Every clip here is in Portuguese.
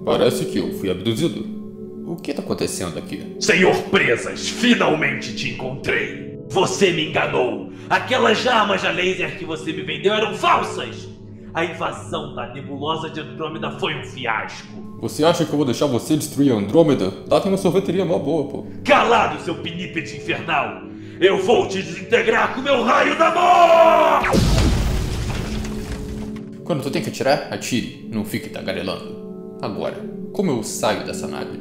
Parece que eu fui abduzido. O que tá acontecendo aqui? Senhor Presas, finalmente te encontrei. Você me enganou. Aquelas armas a laser que você me vendeu eram falsas. A invasão da nebulosa de Andrômeda foi um fiasco. Você acha que eu vou deixar você destruir a Andrômeda? Lá tem uma sorveteria mó boa, pô. Calado, seu pinípede infernal. Eu vou te desintegrar com meu raio da morte! Quando tu tem que atirar, atire. Não fique tagarelando. Agora, como eu saio dessa nave?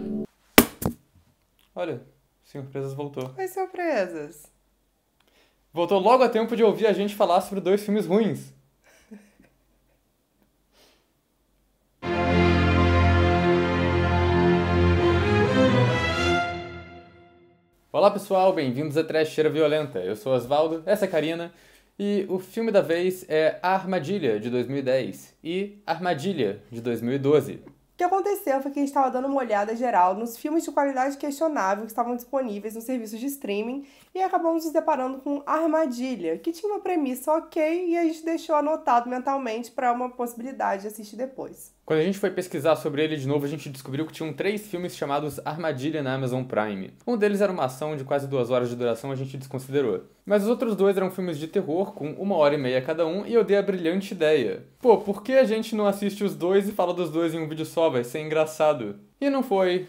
Olha, o Sr. Presas voltou. Oi, surpresas. Voltou logo a tempo de ouvir a gente falar sobre 2 filmes ruins. Olá pessoal, bem-vindos a Trecheira Violenta. Eu sou Osvaldo, essa é a Karina, e o filme da vez é A Armadilha, de 2010, e Armadilha, de 2012. O que aconteceu foi que a gente estava dando uma olhada geral nos filmes de qualidade questionável que estavam disponíveis nos serviços de streaming e acabamos nos deparando com Armadilha, que tinha uma premissa ok e a gente deixou anotado mentalmente para uma possibilidade de assistir depois. Quando a gente foi pesquisar sobre ele de novo, a gente descobriu que tinham 3 filmes chamados Armadilha na Amazon Prime. Um deles era uma ação de quase 2 horas de duração, a gente desconsiderou. Mas os outros 2 eram filmes de terror, com 1h30 cada um, e eu dei a brilhante ideia. Pô, por que a gente não assiste os 2 e fala dos 2 em um vídeo só? Vai ser engraçado. E não foi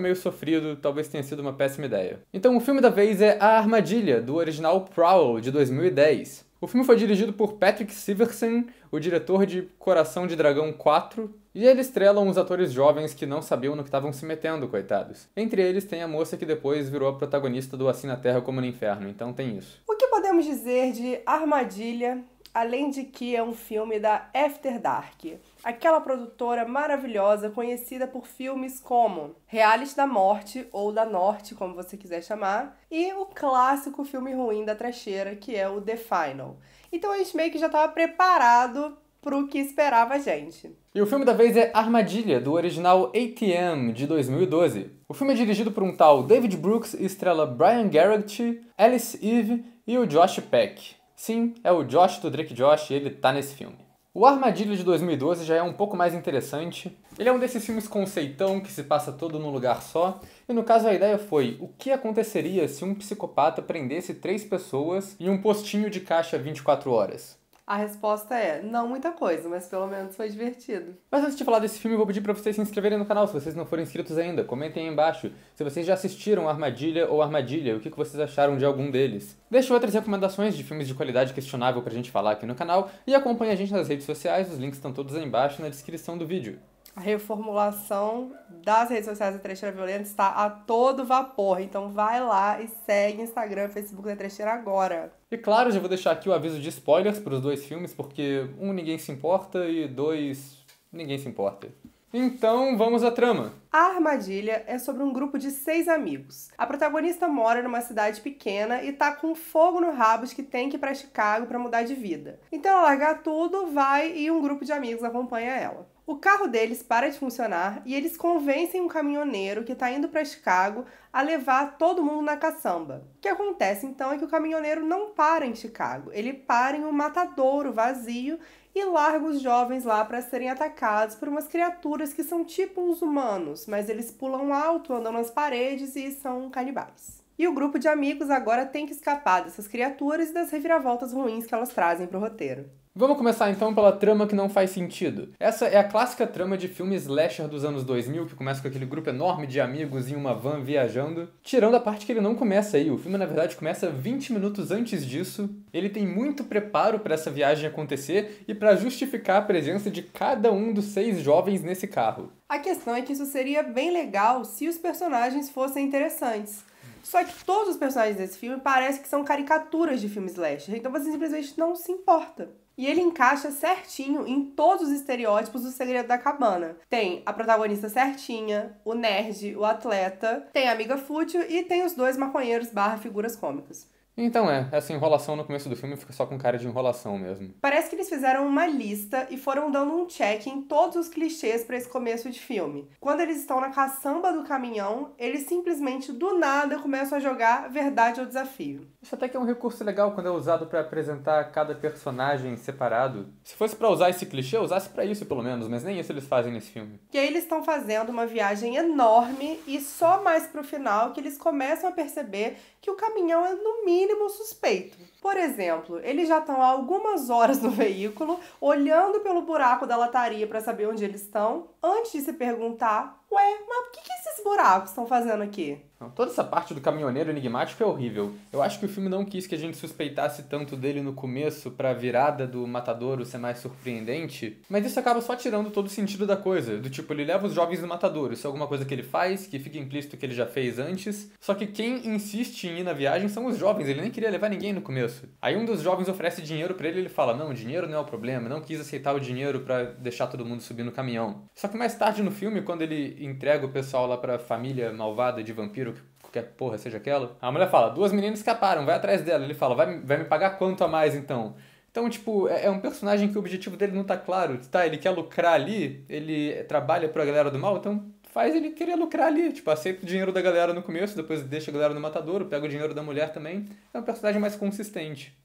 meio sofrido, talvez tenha sido uma péssima ideia. Então o filme da vez é A Armadilha, do original Prowl, de 2010. O filme foi dirigido por Patrick Severson, o diretor de Coração de Dragão 4, e ele estrela uns atores jovens que não sabiam no que estavam se metendo, coitados. Entre eles tem a moça que depois virou a protagonista do Assim na Terra como no Inferno, então tem isso. O que podemos dizer de Armadilha, além de que é um filme da After Dark? Aquela produtora maravilhosa conhecida por filmes como Reality da Morte, ou da Norte, como você quiser chamar, e o clássico filme ruim da trecheira, que é o The Final. Então a gente meio que já estava preparado pro que esperava a gente. E o filme da vez é Armadilha, do original ATM, de 2012. O filme é dirigido por um tal David Brooks e estrela Brian Garrett, Alice Eve e o Josh Peck. Sim, é o Josh do Drake Josh e ele tá nesse filme. O Armadilha de 2012 já é um pouco mais interessante. Ele é um desses filmes conceitão que se passa todo num lugar só. E no caso a ideia foi, o que aconteceria se um psicopata prendesse 3 pessoas em um postinho de caixa 24 horas? A resposta é, não muita coisa, mas pelo menos foi divertido. Mas antes de falar desse filme, eu vou pedir pra vocês se inscreverem no canal, se vocês não forem inscritos ainda. Comentem aí embaixo se vocês já assistiram Armadilha ou Armadilha, o que vocês acharam de algum deles. Deixem outras recomendações de filmes de qualidade questionável pra gente falar aqui no canal e acompanhe a gente nas redes sociais, os links estão todos aí embaixo na descrição do vídeo. A reformulação das redes sociais da Trecheira Violenta está a todo vapor, então vai lá e segue Instagram e Facebook da Trecheira agora. E claro, já vou deixar aqui o aviso de spoilers para os 2 filmes, porque 1 ninguém se importa e 2 ninguém se importa. Então, vamos à trama. A Armadilha é sobre um grupo de 6 amigos. A protagonista mora numa cidade pequena e tá com fogo no rabo de que tem que ir pra Chicago pra mudar de vida. Então ela larga tudo, vai e um grupo de amigos acompanha ela. O carro deles para de funcionar e eles convencem um caminhoneiro que tá indo pra Chicago a levar todo mundo na caçamba. O que acontece então é que o caminhoneiro não para em Chicago, ele para em um matadouro vazio e larga os jovens lá para serem atacados por umas criaturas que são tipo uns humanos, mas eles pulam alto, andam nas paredes e são canibais. E o grupo de amigos agora tem que escapar dessas criaturas e das reviravoltas ruins que elas trazem pro roteiro. Vamos começar então pela trama que não faz sentido. Essa é a clássica trama de filme slasher dos anos 2000, que começa com aquele grupo enorme de amigos em uma van viajando. Tirando a parte que ele não começa aí, o filme na verdade começa 20 minutos antes disso. Ele tem muito preparo para essa viagem acontecer e para justificar a presença de cada um dos 6 jovens nesse carro. A questão é que isso seria bem legal se os personagens fossem interessantes. Só que todos os personagens desse filme parecem que são caricaturas de filmes slasher, então você simplesmente não se importa. E ele encaixa certinho em todos os estereótipos do Segredo da Cabana. Tem a protagonista certinha, o nerd, o atleta, tem a amiga fútil e tem os 2 maconheiros / figuras cômicas. Então essa enrolação no começo do filme fica só com cara de enrolação mesmo. Parece que eles fizeram uma lista e foram dando um check em todos os clichês pra esse começo de filme. Quando eles estão na caçamba do caminhão, eles simplesmente do nada começam a jogar verdade ou desafio. Isso até que é um recurso legal quando é usado pra apresentar cada personagem separado. Se fosse pra usar esse clichê, usasse pra isso pelo menos, mas nem isso eles fazem nesse filme. E aí eles estão fazendo uma viagem enorme e só mais pro final que eles começam a perceber que o caminhão é no mínimo suspeito. Por exemplo, eles já estão há algumas horas no veículo, olhando pelo buraco da lataria para saber onde eles estão, antes de se perguntar, ué, mas o que esses buracos estão fazendo aqui? Não, toda essa parte do caminhoneiro enigmático é horrível. Eu acho que o filme não quis que a gente suspeitasse tanto dele no começo pra virada do matadouro ser mais surpreendente, mas isso acaba só tirando todo o sentido da coisa. Do tipo, ele leva os jovens no matadouro, isso é alguma coisa que ele faz, que fica implícito que ele já fez antes, só que quem insiste em ir na viagem são os jovens, ele nem queria levar ninguém no começo. Aí um dos jovens oferece dinheiro pra ele e ele fala, não, dinheiro não é o problema, não quis aceitar o dinheiro pra deixar todo mundo subir no caminhão. Só que mais tarde no filme, quando ele entrega o pessoal lá pra família malvada de vampiro, qualquer porra seja aquela, a mulher fala, 2 meninas escaparam, vai atrás dela. Ele fala, vai me pagar quanto a mais então? Então, tipo, é um personagem que o objetivo dele não tá claro, tá? Ele quer lucrar ali, ele trabalha pra galera do mal, então faz ele querer lucrar ali, tipo, aceita o dinheiro da galera no começo, depois deixa a galera no matadouro, pega o dinheiro da mulher também. É um personagem mais consistente.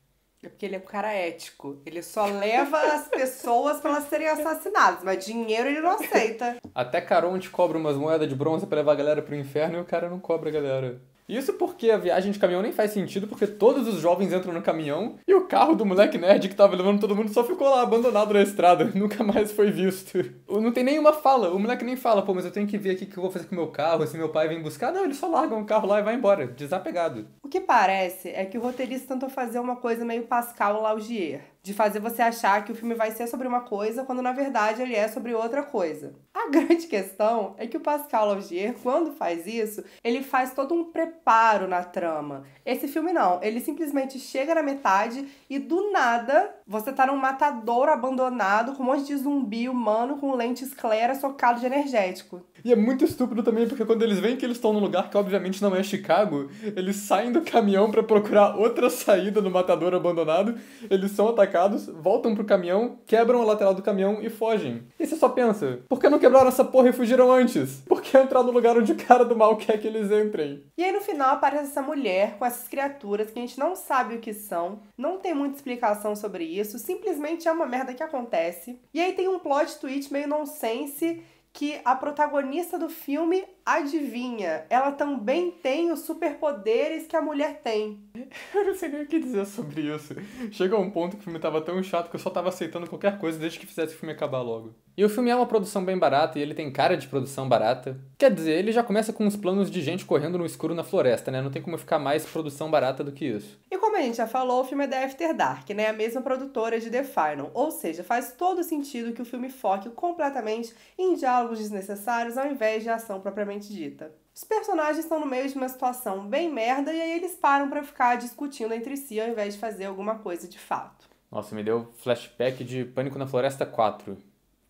É porque ele é um cara ético. Ele só leva as pessoas pra elas serem assassinadas, mas dinheiro ele não aceita. Até Caronte cobra umas moedas de bronze pra levar a galera pro inferno e o cara não cobra a galera. Isso porque a viagem de caminhão nem faz sentido, porque todos os jovens entram no caminhão e o carro do moleque nerd que tava levando todo mundo só ficou lá abandonado na estrada, nunca mais foi visto. Não tem nenhuma fala, o moleque nem fala, pô, mas eu tenho que ver aqui o que eu vou fazer com o meu carro, se meu pai vem buscar. Não, eles só largam o carro lá e vai embora, desapegado. O que parece é que o roteirista tentou fazer uma coisa meio Pascal Laugier, de fazer você achar que o filme vai ser sobre uma coisa, quando na verdade ele é sobre outra coisa. A grande questão é que o Pascal Laugier, quando faz isso, ele faz todo um preparo na trama. Esse filme não, ele simplesmente chega na metade e do nada você tá num matadouro abandonado com um monte de zumbi humano com lentes claras socado de energético. E é muito estúpido também, porque quando eles veem que eles estão num lugar que obviamente não é Chicago, eles saem do caminhão pra procurar outra saída no matadouro abandonado, eles são atacados, voltam pro caminhão, quebram a lateral do caminhão e fogem. E você só pensa, por que não quebraram essa porra e fugiram antes? Por que entrar no lugar onde o cara do mal quer que eles entrem? E aí no final aparece essa mulher com essas criaturas que a gente não sabe o que são, não tem muita explicação sobre isso, simplesmente é uma merda que acontece. E aí tem um plot twist meio nonsense que a protagonista do filme adivinha. Ela também tem os superpoderes que a mulher tem. Eu não sei nem o que dizer sobre isso. Chega a um ponto que o filme tava tão chato que eu só tava aceitando qualquer coisa desde que fizesse o filme acabar logo. E o filme é uma produção bem barata e ele tem cara de produção barata. Quer dizer, ele já começa com uns planos de gente correndo no escuro na floresta, né? Não tem como ficar mais produção barata do que isso. E como a gente já falou, o filme é da After Dark, né? A mesma produtora de The Final. Ou seja, faz todo sentido que o filme foque completamente em diálogos desnecessários ao invés de ação propriamente dita. Os personagens estão no meio de uma situação bem merda e aí eles param pra ficar discutindo entre si ao invés de fazer alguma coisa de fato. Nossa, me deu flashback de Pânico na Floresta 4.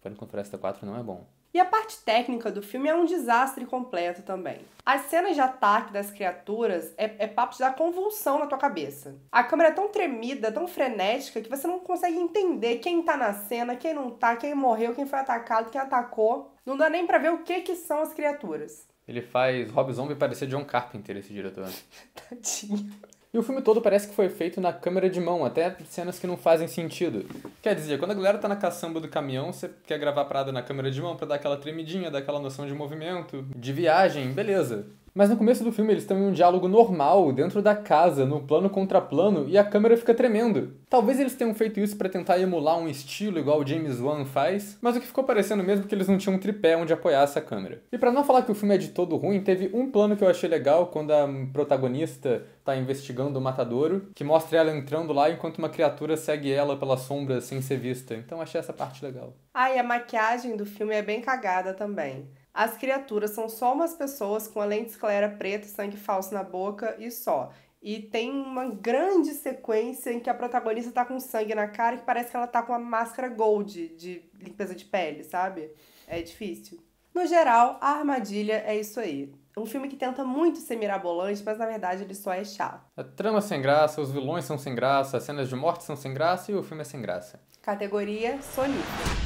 Pânico na Floresta 4 não é bom. E a parte técnica do filme é um desastre completo também. As cenas de ataque das criaturas é papo de dar convulsão na tua cabeça. A câmera é tão tremida, tão frenética, que você não consegue entender quem tá na cena, quem não tá, quem morreu, quem foi atacado, quem atacou. Não dá nem pra ver o que são as criaturas. Ele faz Rob Zombie parecer John Carpenter, esse diretor. Tadinho. E o filme todo parece que foi feito na câmera de mão, até cenas que não fazem sentido. Quer dizer, quando a galera tá na caçamba do caminhão, você quer gravar a parada na câmera de mão pra dar aquela tremidinha, dar aquela noção de movimento, de viagem, beleza. Mas no começo do filme eles estão em um diálogo normal, dentro da casa, no plano contra plano, e a câmera fica tremendo. Talvez eles tenham feito isso pra tentar emular um estilo igual o James Wan faz, mas o que ficou parecendo mesmo é que eles não tinham um tripé onde apoiar essa câmera. E pra não falar que o filme é de todo ruim, teve um plano que eu achei legal quando a protagonista tá investigando o matadouro, que mostra ela entrando lá enquanto uma criatura segue ela pela sombra sem ser vista. Então achei essa parte legal. Ah, e a maquiagem do filme é bem cagada também. As criaturas são só umas pessoas com a lente esclera preta e sangue falso na boca e só. E tem uma grande sequência em que a protagonista tá com sangue na cara e que parece que ela tá com uma máscara gold de limpeza de pele, sabe? É difícil. No geral, a armadilha é isso aí. Um filme que tenta muito ser mirabolante, mas na verdade ele só é chato. A trama é sem graça, os vilões são sem graça, as cenas de morte são sem graça e o filme é sem graça. Categoria sonífero.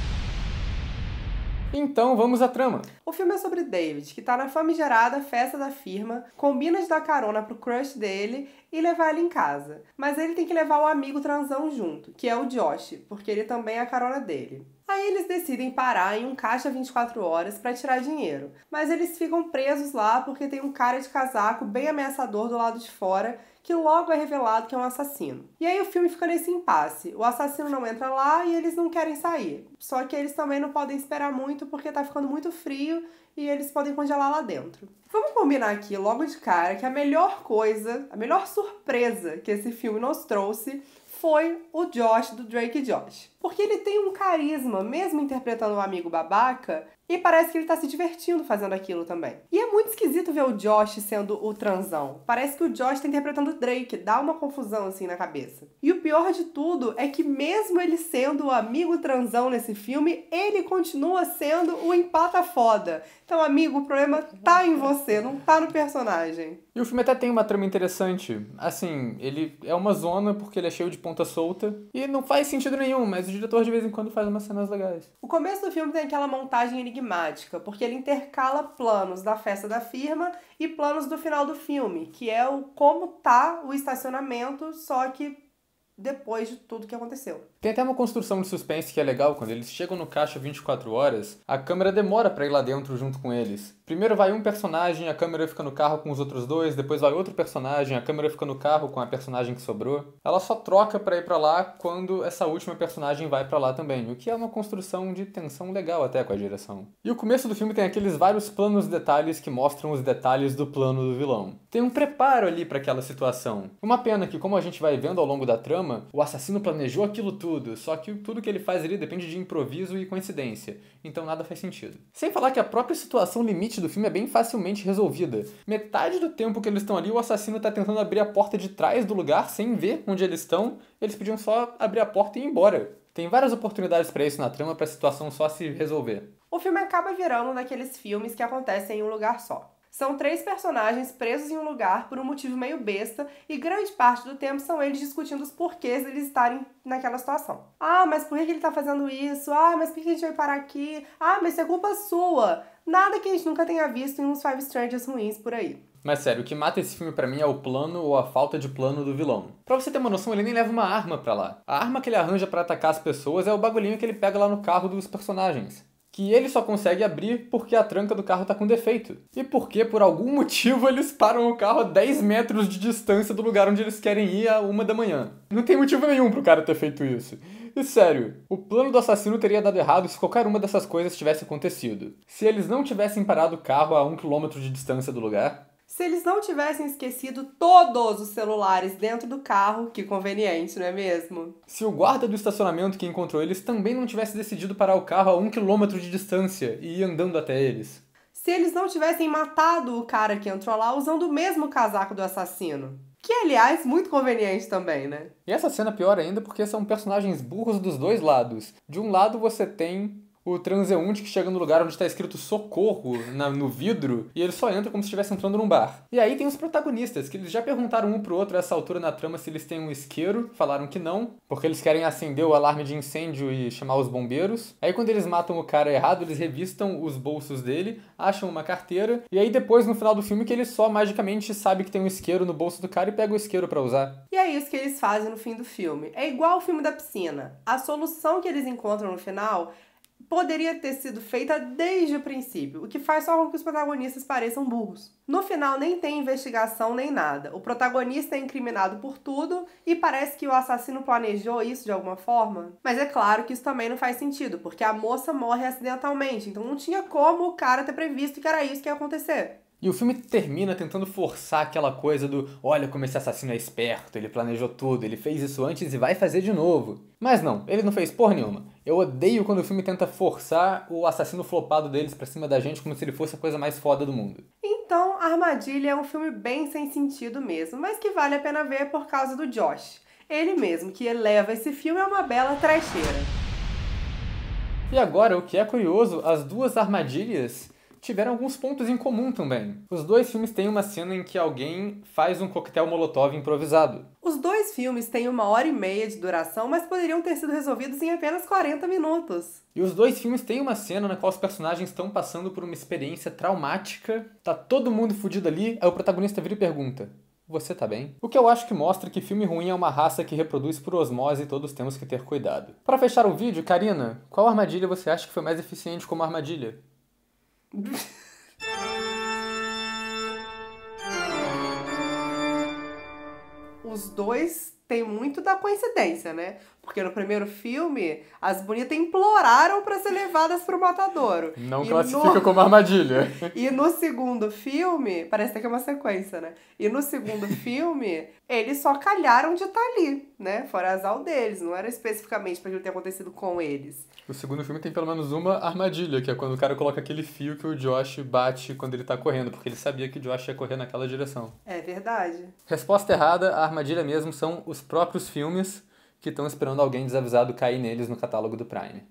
Então vamos à trama. O filme é sobre David, que tá na famigerada festa da firma, combina de dar carona pro crush dele e levar ele em casa. Mas ele tem que levar o amigo transão junto, que é o Josh, porque ele também é a carona dele. Aí eles decidem parar em um caixa 24 horas pra tirar dinheiro, mas eles ficam presos lá porque tem um cara de casaco bem ameaçador do lado de fora, que logo é revelado que é um assassino. E aí o filme fica nesse impasse. O assassino não entra lá e eles não querem sair. Só que eles também não podem esperar muito porque tá ficando muito frio e eles podem congelar lá dentro. Vamos combinar aqui logo de cara que a melhor coisa, a melhor surpresa que esse filme nos trouxe foi o Josh do Drake e Josh. Porque ele tem um carisma, mesmo interpretando um amigo babaca, e parece que ele tá se divertindo fazendo aquilo também. E é muito esquisito ver o Josh sendo o transão. Parece que o Josh tá interpretando o Drake, dá uma confusão assim na cabeça. E o pior de tudo é que mesmo ele sendo o amigo transão nesse filme, ele continua sendo o empata foda. Então, amigo, o problema tá em você, não tá no personagem. E o filme até tem uma trama interessante. Assim, ele é uma zona porque ele é cheio de ponta solta e não faz sentido nenhum, mas o diretor de vez em quando faz umas cenas legais. O começo do filme tem aquela montagem enigmática, porque ele intercala planos da festa da firma e planos do final do filme, que é o como tá o estacionamento, só que depois de tudo que aconteceu. Tem até uma construção de suspense que é legal. Quando eles chegam no caixa 24 horas, a câmera demora pra ir lá dentro junto com eles. Primeiro vai um personagem, a câmera fica no carro com os outros dois, depois vai outro personagem, a câmera fica no carro com a personagem que sobrou. Ela só troca pra ir pra lá quando essa última personagem vai pra lá também, o que é uma construção de tensão legal até com a direção. E o começo do filme tem aqueles vários planos detalhes que mostram os detalhes do plano do vilão. Tem um preparo ali pra aquela situação. Uma pena que, como a gente vai vendo ao longo da trama, o assassino planejou aquilo tudo, só que tudo que ele faz ali depende de improviso e coincidência, então nada faz sentido. Sem falar que a própria situação limite do filme é bem facilmente resolvida. Metade do tempo que eles estão ali, o assassino tá tentando abrir a porta de trás do lugar sem ver onde eles estão, eles podiam só abrir a porta e ir embora. Tem várias oportunidades pra isso na trama, pra situação só se resolver. O filme acaba virando um daqueles filmes que acontecem em um lugar só. São 3 personagens presos em um lugar por um motivo meio besta e grande parte do tempo são eles discutindo os porquês deles estarem naquela situação. Ah, mas por que ele tá fazendo isso? Ah, mas por que a gente vai parar aqui? Ah, mas isso é culpa sua. Nada que a gente nunca tenha visto em uns Five Strangers ruins por aí. Mas sério, o que mata esse filme pra mim é o plano ou a falta de plano do vilão. Pra você ter uma noção, ele nem leva uma arma pra lá. A arma que ele arranja pra atacar as pessoas é o bagulhinho que ele pega lá no carro dos personagens. Que ele só consegue abrir porque a tranca do carro tá com defeito. E porque, por algum motivo, eles param o carro a 10 metros de distância do lugar onde eles querem ir à 1 da manhã. Não tem motivo nenhum pro cara ter feito isso. E sério, o plano do assassino teria dado errado se qualquer uma dessas coisas tivesse acontecido. Se eles não tivessem parado o carro a 1 quilômetro de distância do lugar. Se eles não tivessem esquecido todos os celulares dentro do carro, que conveniente, não é mesmo? Se o guarda do estacionamento que encontrou eles também não tivesse decidido parar o carro a 1 quilômetro de distância e ir andando até eles. Se eles não tivessem matado o cara que entrou lá usando o mesmo casaco do assassino. Que, aliás, muito conveniente também, né? E essa cena é pior ainda porque são personagens burros dos dois lados. De um lado você tem o transeunte que chega no lugar onde está escrito socorro no vidro e ele só entra como se estivesse entrando num bar. E aí tem os protagonistas, que eles já perguntaram um pro outro a essa altura na trama se eles têm um isqueiro, falaram que não, porque eles querem acender o alarme de incêndio e chamar os bombeiros. Aí quando eles matam o cara errado, eles revistam os bolsos dele, acham uma carteira, e aí depois no final do filme que ele só magicamente sabe que tem um isqueiro no bolso do cara e pega o isqueiro pra usar. E é isso que eles fazem no fim do filme. É igual o filme da piscina. A solução que eles encontram no final poderia ter sido feita desde o princípio, o que faz só com que os protagonistas pareçam burros. No final nem tem investigação nem nada. O protagonista é incriminado por tudo e parece que o assassino planejou isso de alguma forma. Mas é claro que isso também não faz sentido, porque a moça morre acidentalmente, então não tinha como o cara ter previsto que era isso que ia acontecer. E o filme termina tentando forçar aquela coisa do olha como esse assassino é esperto, ele planejou tudo, ele fez isso antes e vai fazer de novo. Mas não, ele não fez porra nenhuma. Eu odeio quando o filme tenta forçar o assassino flopado deles pra cima da gente como se ele fosse a coisa mais foda do mundo. Então, Armadilha é um filme bem sem sentido mesmo, mas que vale a pena ver por causa do Josh. Ele mesmo que eleva esse filme a uma bela trecheira. E agora, o que é curioso, as duas armadilhas tiveram alguns pontos em comum também. Os dois filmes têm uma cena em que alguém faz um coquetel molotov improvisado. Os dois filmes têm 1h30 de duração, mas poderiam ter sido resolvidos em apenas 40 minutos. E os dois filmes têm uma cena na qual os personagens estão passando por uma experiência traumática, tá todo mundo fudido ali, aí o protagonista vira e pergunta: você tá bem? O que eu acho que mostra que filme ruim é uma raça que reproduz por osmose e todos temos que ter cuidado. Para fechar o vídeo, Karina, qual armadilha você acha que foi mais eficiente como armadilha? Os dois têm muito da coincidência, né? Porque no primeiro filme, as bonitas imploraram pra ser levadas pro matadouro. Não E classifica como armadilha. E no segundo filme, parece até que é uma sequência, né? E no segundo filme, eles só calharam de estar ali, né? Fora azar deles, não era especificamente pra aquilo ter acontecido com eles. O segundo filme tem pelo menos uma armadilha, que é quando o cara coloca aquele fio que o Josh bate quando ele tá correndo, porque ele sabia que o Josh ia correr naquela direção. É verdade. Resposta errada, a armadilha mesmo são os próprios filmes que estão esperando alguém desavisado cair neles no catálogo do Prime.